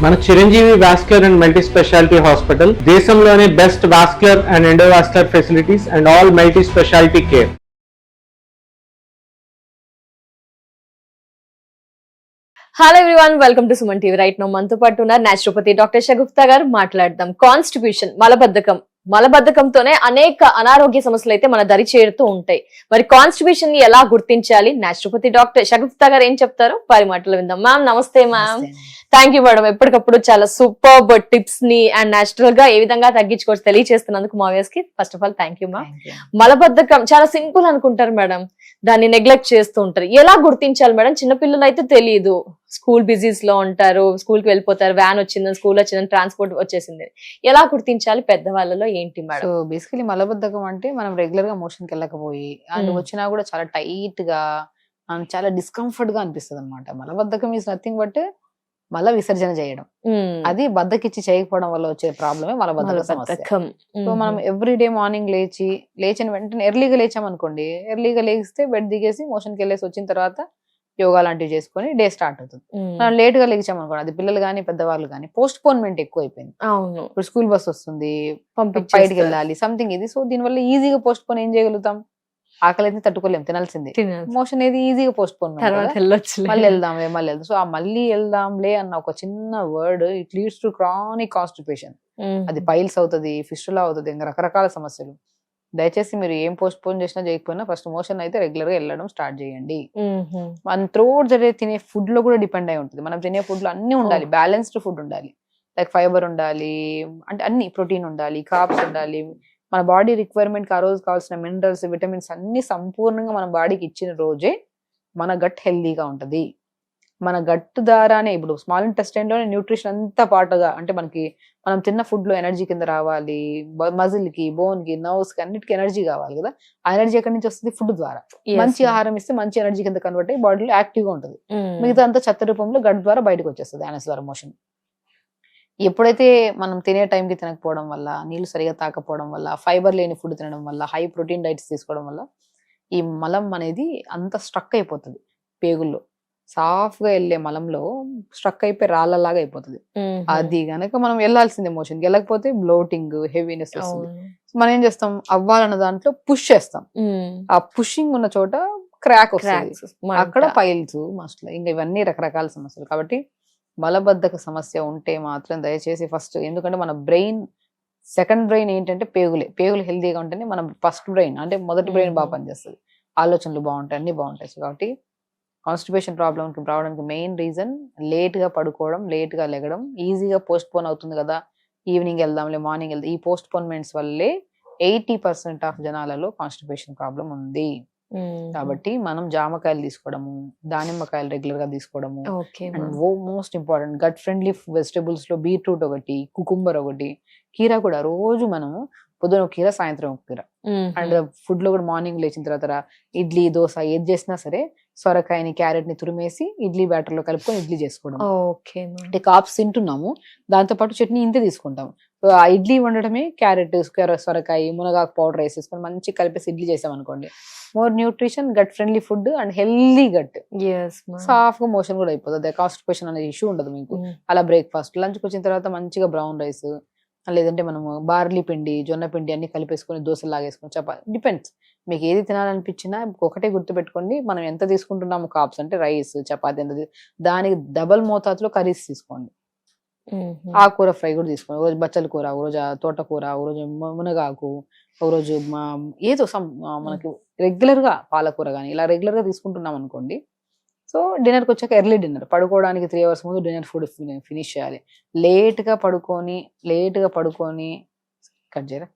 మన Chiranjeevi vascular and multi speciality hospital దేశంలోనే best vascular and endovascular facilities and all multi speciality care. Hello everyone, welcome to Suman TV. Right now మనతో పాటు ఉన్నారు naturopathy doctor Shagufta గారు. మాట్లాడదాం constitution, మలబద్ధకంతోనే అనేక అనారోగ్య సమస్యలు అయితే మన దరి చేరుతూ ఉంటాయి. మరి కాన్స్టిట్యూషన్ ని ఎలా గుర్తించాలి, న్యాచురోపతి డాక్టర్ షగుప్తా గారు ఏం చెప్తారో వారి మాటలు విందాం. మ్యామ్ నమస్తే. మ్యామ్ థ్యాంక్ యూ మేడం, ఎప్పటికప్పుడు చాలా సూపర్ టిప్స్ ని అండ్ నేచురల్ గా ఏ విధంగా తగ్గించుకోవచ్చు తెలియజేస్తున్నందుకు మా వ్యూస్ కి first of all thank you ma'am. మలబద్ధకం చాలా సింపుల్ అనుకుంటారు మేడం, దాన్ని నెగ్లెక్ట్ చేస్తూ ఉంటారు. ఎలా గుర్తించాలి మేడం? చిన్నపిల్లలు అయితే తెలియదు, స్కూల్ బిజీస్ లో ఉంటారు, స్కూల్ కి వెళ్ళిపోతారు, వ్యాన్ వచ్చిందని, స్కూల్ వచ్చిందని, ట్రాన్స్పోర్ట్ వచ్చేసింది. ఎలా గుర్తించాలి పెద్దవాళ్ళలో ఏంటి మేడం? సో బేసికలీ మలబద్ధకం అంటే మనం రెగ్యులర్ గా మోషన్ కి వెళ్ళకపోయి అండ్ వచ్చినా కూడా చాలా టైట్ గా చాలా డిస్కంఫర్ట్ గా అనిపిస్తుంది అనమాట. మలబద్ధకం ఈస్ నథింగ్ బట్ మల విసర్జన చేయడం. అది బద్దకిచ్చి చేయకపోవడం వల్ల వచ్చే ప్రాబ్లమే మలబద్ధక సమస్య. సో మనం ఎవ్రీడే మార్నింగ్ లేచిన వెంటనే ఎర్లీగా లేచామనుకోండి, ఎర్లీగా లేస్తే బెడ్ దిగేసి మోషన్ కి వెళ్ళేసి వచ్చిన తర్వాత యోగా లాంటివి చేసుకొని డే స్టార్ట్ అవుతుంది. మనం లేట్ గా లేచామనుకోండి, అది పిల్లలు గానీ పెద్దవాళ్ళు గానీ పోస్ట్ పోన్మెంట్ ఎక్కువ అయిపోయింది. ఇప్పుడు స్కూల్ బస్ వస్తుంది, బయటికి వెళ్ళాలి సంథింగ్ ఇది. సో దీనివల్ల ఈజీగా పోస్ట్ పోన్ ఏం చేయగలుగుతాం? ఆకలి అయితే తట్టుకోలేం, తినాల్సిందే. మోషన్ ఏది ఈజీగా పోస్ట్ పోన్, మళ్ళీ వెళ్దాం. సో ఆ మళ్ళీ వెళ్దాంలే అన్న ఒక చిన్న word it leads to chronic constipation. అది పైల్స్ అవుతుంది, ఫిస్టులా అవుతుంది, ఇంకా రకరకాల సమస్యలు. దయచేసి మీరు ఏం పోస్ట్ పోన్ చేసినా చేయకపోయినా ఫస్ట్ మోషన్ అయితే రెగ్యులర్ గా వెళ్ళడం స్టార్ట్ చేయండి. మన త్రోట్ డే తినే ఫుడ్ లో కూడా డిపెండ్ అయి ఉంటుంది. మనం తినే ఫుడ్ లో అన్ని ఉండాలి, బ్యాలెన్స్డ్ ఫుడ్ ఉండాలి. లైక్ ఫైబర్ ఉండాలి, అంటే అన్ని ప్రోటీన్ ఉండాలి, కార్బ్స్ ఉండాలి. మన బాడీ రిక్వైర్మెంట్ ఆ రోజు కావాల్సిన మినరల్స్, విటమిన్స్ అన్ని సంపూర్ణంగా మన బాడీకి ఇచ్చిన రోజే మన గట్ హెల్దీగా ఉంటది. మన గట్ ద్వారానే ఇప్పుడు స్మాల్ ఇంటెస్టైన్ లోనే న్యూట్రిషన్ అంతా పాటుగా, అంటే మనకి మనం తిన్న ఫుడ్ లో ఎనర్జీ కింద రావాలి, మజిల్ కి, బోన్ కి, నర్వ్స్ కి అన్నిటికీ ఎనర్జీ కావాలి కదా. ఆ ఎనర్జీ ఎక్కడి నుంచి వస్తుంది? ఫుడ్ ద్వారా. మంచి ఆహారం ఇస్తే మంచి ఎనర్జీ కింద కన్వర్ట్ అయ్యి బాడీలో యాక్టివ్ గా ఉంటుంది. మిగతా అంతా చెత్త రూపంలో గట్ ద్వారా బయటకు వచ్చేస్తుంది, యానస్ ద్వారా మోషన్. ఎప్పుడైతే మనం తినే టైంకి తినకపోవడం వల్ల, నీళ్లు సరిగా తాకపోవడం వల్ల, ఫైబర్ లేని ఫుడ్ తినడం వల్ల, హై ప్రోటీన్ డైట్స్ తీసుకోవడం వల్ల ఈ మలం అనేది అంత స్ట్రక్ అయిపోతుంది. పేగుల్లో సాఫ్ గా వెళ్ళే మలంలో స్ట్రక్ అయిపోయి రాళ్ళలాగా అయిపోతుంది. అది గనక మనం వెళ్ళాల్సిందే మోషన్ వెళ్ళకపోతే బ్లోటింగ్, హెవీనెస్ వస్తుంది. మనం ఏం చేస్తాం? అవ్వాలన్న దాంట్లో పుష్ చేస్తాం. ఆ పుషింగ్ ఉన్న చోట క్రాక్ వస్తుంది, అక్కడ పైల్స్ మస్ట్, ఇంకా ఇవన్నీ రకరకాల సమస్యలు. కాబట్టి మలబద్ధక సమస్య ఉంటే మాత్రం దయచేసి ఫస్ట్, ఎందుకంటే మన బ్రెయిన్ సెకండ్ బ్రెయిన్ ఏంటంటే పేగులు హెల్దీగా ఉంటేనే మన ఫస్ట్ బ్రెయిన్, అంటే మొదటి బ్రెయిన్ బాగా పనిచేస్తుంది, ఆలోచనలు బాగుంటాయి, అన్ని బాగుంటాయి. సో కాబట్టి కాన్స్టిపేషన్ ప్రాబ్లంకి రావడానికి మెయిన్ రీజన్ లేట్ గా పడుకోవడం, లేట్ గా లెగడం, ఈజీగా పోస్ట్ పోన్ అవుతుంది కదా, ఈవినింగ్ వెళ్దాంలే, మార్నింగ్ వెళ్దాం. ఈ పోస్ట్ పోన్మెంట్స్ వల్లే 80% ఆఫ్ జనాలలో కాన్స్టిపేషన్ ప్రాబ్లం ఉంది. కాబట్టి మనం జామకాయలు తీసుకోవడము, దానిమ్మకాయలు రెగ్యులర్ గా తీసుకోవడము, and most important gut friendly vegetables లో బీట్రూట్ ఒకటి, కుకుంబర్ ఒకటి, కీరా కూడా రోజు మనము పొద్దున ఒక కీర, సాయంత్రం ఒక కీర. అండ్ ఫుడ్ లో కూడా మార్నింగ్ లేచిన తర్వాత ఇడ్లీ, దోశ ఏది చేసినా సరే సొరకాయని, క్యారెట్ ని తురిమేసి ఇడ్లీ బ్యాటర్ లో కలుపుకొని ఇడ్లీ చేసుకోవడం. అంటే కాప్స్ తింటున్నాము, దాంతో పాటు చట్నీ ఇంతే తీసుకుంటాం. ఆ ఇడ్లీ వండడమే క్యారెట్, సొరకాయ, మునగాకు పౌడర్ వేసేసుకొని మంచి కలిపేసి ఇడ్లీ చేసాం అనుకోండి, more nutrition, gut friendly food and healthy gut, సాఫ్ గా మోషన్ కూడా అయిపోతుంది. కాన్స్టిపేషన్ అనే ఇష్యూ ఉండదు మీకు. అలా బ్రేక్ఫాస్ట్, లంచ్కి వచ్చిన తర్వాత మంచిగా బ్రౌన్ రైస్, లేదంటే మనము బార్లీ పిండి, జొన్న పిండి అన్ని కలిపేసుకొని దోశలు లాగేసుకొని, చపాతి, డిపెండ్స్ మీకు ఏది తినాలనిపించినా. ఒకటే గుర్తుపెట్టుకోండి, మనం ఎంత తీసుకుంటున్నాము కాప్స్ అంటే రైస్, చపాతి ఎంత, దానికి డబల్ మోతాదులో కర్రీస్ తీసుకోండి. ఆకుకూర ఫ్రై కూడా తీసుకోండి. ఒక రోజు బచ్చల కూర, ఒక రోజు తోటకూర, ఒక రోజు మునగాకు, ఒక రోజు ఏదో మనకి రెగ్యులర్ గా పాలకూర కానీ ఇలా రెగ్యులర్ గా తీసుకుంటున్నాం అనుకోండి. సో డిన్నర్కి వచ్చాక ఎర్లీ డిన్నర్, పడుకోవడానికి 3 hours ముందు డిన్నర్ ఫుడ్ ఫినిష్ చేయాలి. లేట్ గా పడుకొని కట్ చేయరా,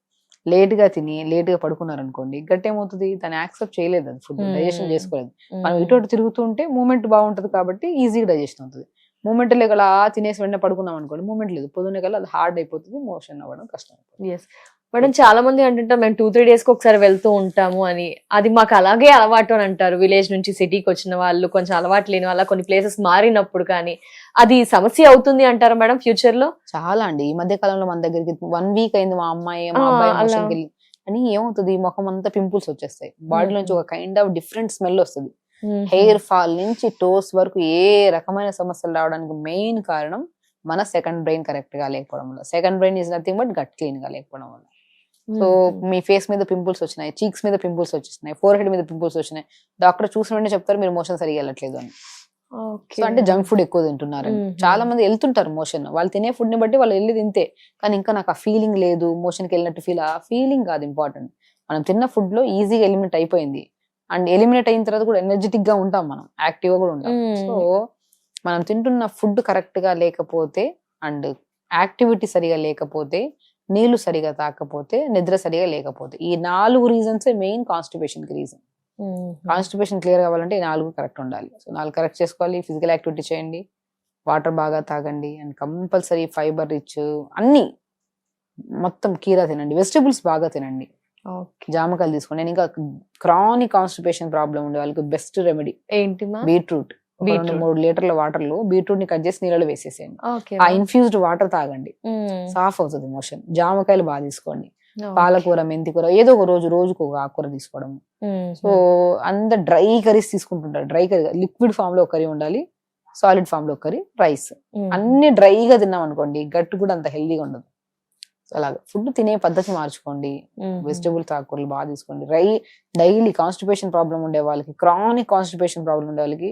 లేట్ గా తిని లేట్ గా పడుకున్నారు అనుకోండి, గట్ ఏమవుతుంది? దాన్ని యాక్సెప్ట్ చేయలేదు, అది ఫుడ్ డైజెషన్ చేసుకోలేదు. మనం ఇటు తిరుగుతూ ఉంటే మూమెంట్ బాగుంటది కాబట్టి ఈజీగా డైజెషన్ అవుతుంది. మూమెంట్ లేక అలా తినేసి వెంటనే పడుకున్నాం అనుకోండి, మూమెంట్ లేదు, పొద్దున్నే కల్లా అది హార్డ్ అయిపోతుంది, మోషన్ అవ్వడం కష్టం అయిపోతుంది. మేడం చాలా మంది అంటుంటారు మేము 2-3 days కి ఒకసారి వెళ్తూ ఉంటాము అని. అది మాకు అలాగే అలవాటు అని అంటారు. విలేజ్ నుంచి సిటీకి వచ్చిన వాళ్ళు, కొంచెం అలవాటు లేని వాళ్ళ, కొన్ని ప్లేసెస్ మారినప్పుడు. కానీ అది సమస్య అవుతుంది అంటారా మేడం ఫ్యూచర్ లో? చాలా అండి. ఈ మధ్య కాలంలో మన దగ్గరికి 1 week అయింది, మా అమ్మాయి మా అబ్బాయి మోషన్కి వెళ్ళి అని ఏమవుతుంది? ముఖం అంతా పింపుల్స్ వచ్చేస్తాయి, బాడీ నుంచి ఒక కైండ్ ఆఫ్ డిఫరెంట్ స్మెల్ వస్తుంది. హెయిర్ ఫాల్ నుంచి టోస్ వరకు ఏ రకమైన సమస్యలు రావడానికి మెయిన్ కారణం మన సెకండ్ బ్రెయిన్ కరెక్ట్ గా లేకపోవడం వల్ల. Second brain is nothing but gut clean గా లేకపోవడం వల్ల. సో మీ ఫేస్ మీద పింపుల్స్ వచ్చినాయి, చీక్స్ మీద పింపుల్స్ వచ్చేసినాయి, ఫోర్ హెడ్ మీద పింపుల్స్ వచ్చినాయి, డాక్టర్ చూసిన వెంటనే చెప్తారు మీరు మోషన్ సరిగా వెళ్ళట్లేదు అని. సో అంటే జంక్ ఫుడ్ ఎక్కువ తింటున్నారు. చాలా మంది వెళ్తుంటారు మోషన్, వాళ్ళు తినే ఫుడ్ ని బట్టి వాళ్ళు వెళ్ళి తింటే, కానీ ఇంకా నాకు ఆ ఫీలింగ్ లేదు, మోషన్ కి వెళ్ళినట్టు ఫీల్. ఆ ఫీలింగ్ కాదు ఇంపార్టెంట్. మనం తిన్న ఫుడ్ లో ఈజీగా ఎలిమినేట్ అయిపోయింది, అండ్ ఎలిమినేట్ అయిన తర్వాత కూడా ఎనర్జెటిక్ గా ఉంటాం, మనం యాక్టివ్ గా కూడా ఉంటాం. సో మనం తింటున్న ఫుడ్ కరెక్ట్ గా లేకపోతే, అండ్ యాక్టివిటీ సరిగా లేకపోతే, నీళ్లు సరిగా తాకపోతే, నిద్ర సరిగా లేకపోతే, ఈ 4 రీజన్స్ మెయిన్ కాన్స్టిపేషన్ కి రీజన్. కాన్స్టిపేషన్ క్లియర్ కావాలంటే ఈ 4 కరెక్ట్ ఉండాలి. సో 4 కరెక్ట్ చేసుకోవాలి. ఫిజికల్ యాక్టివిటీ చేయండి, వాటర్ బాగా తాగండి, అండ్ కంపల్సరీ ఫైబర్ రిచ్ అన్ని మొత్తం కీరా తినండి, వెజిటబుల్స్ బాగా తినండి, జామకాయలు తీసుకోండి. నేను ఇంకా క్రానిక్ కాన్స్టిపేషన్ ప్రాబ్లం ఉండే వాళ్ళకి బెస్ట్ రెమెడీ ఏంటి బీట్రూట్. 3 లీటర్ల వాటర్ లో బీట్రూట్ ని కట్ చేసి నీళ్ళలో వేసేసేయండి. ఆ ఇన్ఫ్యూజ్డ్ వాటర్ తాగండి, సాఫ్ అవుతుంది మోషన్. జామకాయలు బాగా తీసుకోండి, పాలకూర, మెంతికూర, ఏదో ఒక రోజుకు ఒక ఆకుకూర తీసుకోవడం. సో అంత డ్రై కర్రీస్ తీసుకుంటుంటారు. డ్రై కర్రీ లిక్విడ్ ఫామ్ లో ఒక కర్రీ ఉండాలి, సాలిడ్ ఫామ్ లో ఒక కర్రీ, రైస్. అన్ని డ్రైగా తిన్నాం అనుకోండి, గట్టు కూడా అంత హెల్దీగా ఉండదు. అలాగే ఫుడ్ తినే పద్ధతి మార్చుకోండి, వెజిటబుల్స్ ఆకుకూరలు బాగా తీసుకోండి. డైలీ కాన్స్టిపేషన్ ప్రాబ్లం ఉండే వాళ్ళకి, క్రానిక్ కాన్స్టిపేషన్ ప్రాబ్లం ఉండే వాళ్ళకి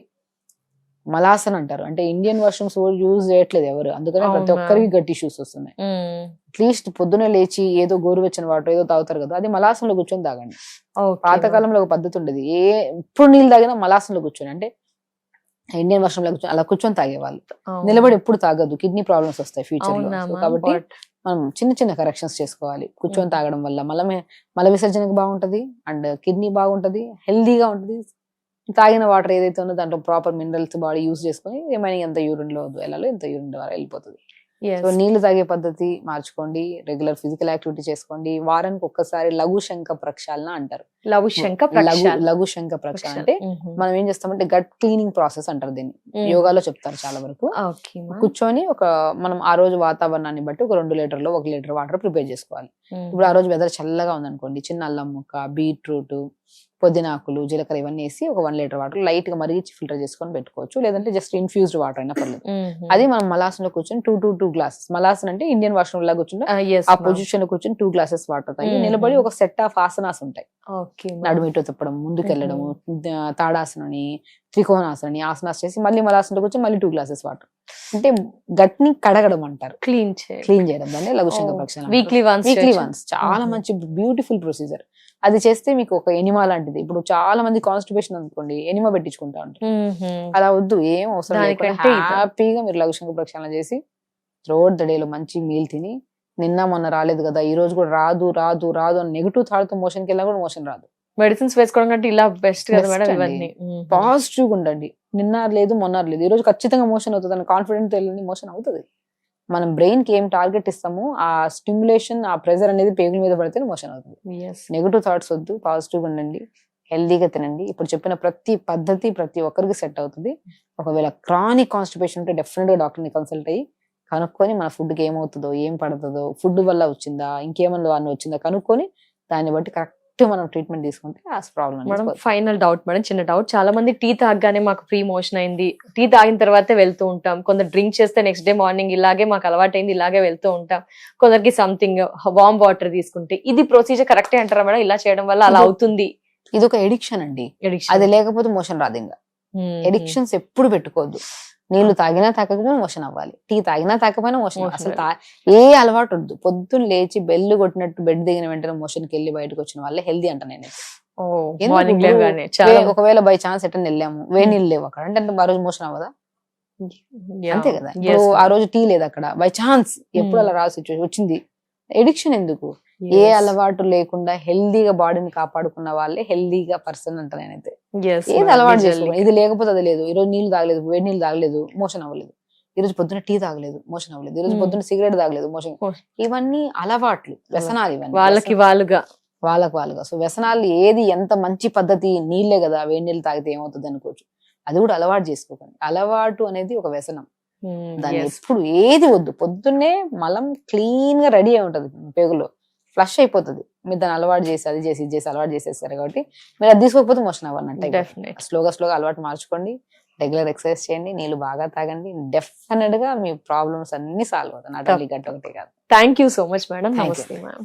మలాసన్ అంటారు. అంటే ఇండియన్ వాష్రూమ్స్ యూజ్ చేయట్లేదు ఎవరు, అందుకని ప్రతి ఒక్కరికి గట్ ఇష్యూస్ వస్తున్నాయి. అట్లీస్ట్ పొద్దున లేచి ఏదో గోరువెచ్చని వాటర్ ఏదో తాగుతారు కదా, అది మలాసంలో కూర్చొని తాగండి. పాతకాలంలో ఒక పద్ధతి ఉండేది, ఎప్పుడు నీళ్ళు తాగినా మలాసంలో కూర్చొని, అంటే ఇండియన్ వాష్రూమ్ లో కూర్చొని అలా కూర్చొని తాగేవాళ్ళు. నిలబడి ఎప్పుడు తాగద్దు, కిడ్నీ ప్రాబ్లమ్స్ వస్తాయి ఫ్యూచర్ లో. కాబట్టి మనం చిన్న కరెక్షన్స్ చేసుకోవాలి. కూర్చొని తాగడం వల్ల మల విసర్జనకు బాగుంటది, అండ్ కిడ్నీ బాగుంటది, హెల్దీగా ఉంటది. తాగిన వాటర్ ఏదైతే ఉందో దాంట్లో ప్రాపర్ మినరల్స్ బాడీ యూజ్ చేసుకుని రిమైనింగ్ ఎంత యూరిన్ లో వెళ్ళాలో ఎంత యూరిన్ ద్వారా వెళ్ళిపోతుంది. సో నీళ్లు తాగే పద్ధతి మార్చుకోండి, రెగ్యులర్ ఫిజికల్ యాక్టివిటీ చేసుకోండి. వారానికి ఒక్కసారి లఘు శంఖ ప్రక్షాళన అంటారు. లఘు శంఖ ప్రక్షాళన అంటే మనం ఏం చేస్తామంటే గట్ క్లీనింగ్ ప్రాసెస్ అంటారు దీన్ని, యోగాలో చెప్తారు చాలా వరకు. కూర్చొని మనం ఆ రోజు వాతావరణాన్ని బట్టి ఒక 2 లీటర్లు 1 లీటర్ వాటర్ ప్రిపేర్ చేసుకోవాలి. ఇప్పుడు ఆ రోజు వెదర్ చల్లగా ఉందనుకోండి, చిన్న అల్లం ముక్క, బీట్రూట్, పుదీనాకులు, జీలకర్ర ఇవన్నీ వేసి ఒక 1 లీటర్ వాటర్ లైట్ గా మరిగించి ఫిల్టర్ చేసుకొని పెట్టుకోవచ్చు, లేదంటే జస్ట్ ఇన్ఫ్యూజ్డ్ వాటర్ అయినా పర్లేదు. అది మనం మలాసంలో కూర్చొని 2 గ్లాసెస్, మలాసన్ అంటే ఇండియన్ వాష్రూమ్ లాగా కూర్చుంటే ఆ పొజిషన్ లో కూర్చొని 2 గ్లాసెస్ వాటర్ తాగి నిలబడి ఒక సెట్ ఆఫ్ ఆసనాస్ ఉంటాయి. నడుమిటో తిప్పడం, ముందుకెళ్ళడము, తాడాసనని, త్రికోణాసనని ఆసనాస్ చేసి మళ్ళీ మలాసంలో కూర్చొని మళ్ళీ 2 గ్లాసెస్ వాటర్. అంటే గట్ ని కడగడం అంటారు, క్లీన్ చేయడం. దాన్ని లఘుశంఖ ప్రక్షాళన, వీక్లీ వన్స్. చాలా మంచి బ్యూటిఫుల్ ప్రొసీజర్. అది చేస్తే మీకు ఒక ఎనిమా లాంటిది. ఇప్పుడు చాలా మంది కాన్స్టిపేషన్ అనుకోండి, ఎనిమా పెట్టించుకుంటా ఉంటారు. అలా వద్దు, ఏం అవసరం లేకుండా హ్యాపీగా మీరు లఘుశంఖ ప్రక్షాళన చేసి త్రూఅవుట్ ద డే లో మంచి మీల్ తిని, నిన్న మొన్న రాలేదు కదా ఈ రోజు కూడా రాదు అని నెగిటివ్ థాట్ తో మోషన్ కి వెళ్ళినా కూడా మోషన్ రాదు. మెడిసిన్స్ వేసుకోవడం కంటే ఇలా బెస్ట్ కదా మేడం. ఇవన్నీ పాజిటివ్ గా ఉండండి. నిన్న లేదు మొన్న లేదు, ఈ రోజు ఖచ్చితంగా మోషన్ అవుతుంది అని కాన్ఫిడెంట్ వెళ్ళి మోషన్ అవుతుంది. మనం బ్రెయిన్ కి ఏం టార్గెట్ ఇస్తామో ఆ స్టిమ్యులేషన్, ఆ ప్రెజర్ అనేది పేగుల మీద పడితే మోషన్ అవుతుంది. నెగిటివ్ థాట్స్ వద్దు, పాజిటివ్ ఉండండి, హెల్దీగా తినండి. ఇప్పుడు చెప్పిన ప్రతి పద్ధతి ప్రతి ఒక్కరికి సెట్ అవుతుంది. ఒకవేళ క్రానిక్ కాన్స్టిపేషన్ ఉంటే డెఫినెట్ గా డాక్టర్ ని కన్సల్ట్ అయ్యి కనుక్కొని మన ఫుడ్ కి ఏమవుతుందో, ఏం పడుతుందో, ఫుడ్ వల్ల వచ్చిందా, ఇంకేమన్నా వాడిని వచ్చిందా కనుక్కొని దాన్ని బట్టి కరెక్ట్ మనం ట్రీట్మెంట్ తీసుకుంటే ఆ ప్రాబ్లం. ఫైనల్ డౌట్ మేడం, చిన్న డౌట్. చాలా మంది టీ తాగగానే మాకు ఫ్రీ మోషన్ అయింది, టీ తాగిన తర్వాతే వెళ్తూ ఉంటాం. కొందరు డ్రింక్ చేస్తే నెక్స్ట్ డే మార్నింగ్ ఇలాగే మాకు అలవాటైంది, ఇలాగే వెళ్తూ ఉంటాం. కొందరికి సంథింగ్ వామ్ వాటర్ తీసుకుంటే, ఇది ప్రొసీజర్ కరెక్టే అంటారా మేడం? ఇలా చేయడం వల్ల అలా అవుతుంది? ఇది ఒక ఎడిక్షన్ అండి, అది లేకపోతే మోషన్ రాదు. ఇంకా ఎడిక్షన్స్ ఎప్పుడు పెట్టుకోవద్దు. నీళ్లు తాగినా తాకపోయినా మోషన్ అవ్వాలి, టీ తాగినా తాకపోయినా మోషన్. అసలు ఏ అలవాటు వద్దు. పొద్దున్న లేచి బెల్లు కొట్టినట్టు బెడ్ దిగిన వెంటనే మోషన్ కి వెళ్ళి బయటకు వచ్చిన వాళ్ళే హెల్దీ అంట నేను. ఒకవేళ బై ఛాన్స్ ఎట్టని వెళ్ళాము, వేడి నీళ్ళు లేవు అక్కడ అంటే ఆ రోజు మోషన్ అవ్వదా? అంతే కదా. ఆ రోజు టీ లేదు అక్కడ, బై ఛాన్స్ ఎప్పుడు అలా రాసి వచ్చింది. ఎడిక్షన్ ఎందుకు? ఏ అలవాటు లేకుండా హెల్దీగా బాడీని కాపాడుకున్న వాళ్ళే హెల్దీగా పర్సన్ అంట నేనైతే. ఏది అలవాటు చేసుకో, ఇది లేకపోతే అది లేదు. ఈ రోజు నీళ్లు తాగలేదు, వేడి నీళ్ళు తాగలేదు, మోషన్ అవ్వలేదు. ఈ రోజు పొద్దున్న టీ తాగలేదు, మోషన్ అవ్వలేదు. ఈ రోజు పొద్దున్న సిగరెట్ తాగలేదు, మోషన్. ఇవన్నీ అలవాట్లు, వ్యసనాలు. ఇవన్నీ వాళ్ళకి. సో వ్యసనాలు ఏది ఎంత మంచి పద్ధతి, నీళ్లే కదా, వేడి నీళ్ళు తాగితే ఏమవుతుంది అనుకోవచ్చు. అది కూడా అలవాటు చేసుకోకండి. అలవాటు అనేది ఒక వ్యసనం. దాన్ని ఎప్పుడు ఏది వద్దు. పొద్దున్నే మలం క్లీన్ గా రెడీ అయి ఉంటది, పేగులో ఫ్లష్ అయిపోతుంది. మీరు దాన్ని అలవాటు చేసి అది చేసి ఇది చేసి అలవాటు చేసేస్తారు కాబట్టి మీరు అది తీసుకోకపోతే మోషన్ అవ్వన్నట్టు. స్లోగా అలవాటు మార్చుకోండి. రెగ్యులర్ ఎక్సర్సైజ్ చేయండి, నీళ్ళు బాగా తాగండి, డెఫినెట్ గా మీ ప్రాబ్లమ్స్ అన్ని సాల్వ్ అవుతాయి, నాట్ ఓన్లీ గట్ ఒకటే కాదు. Thank you so much madam. Thank you. నమస్తే మేడం.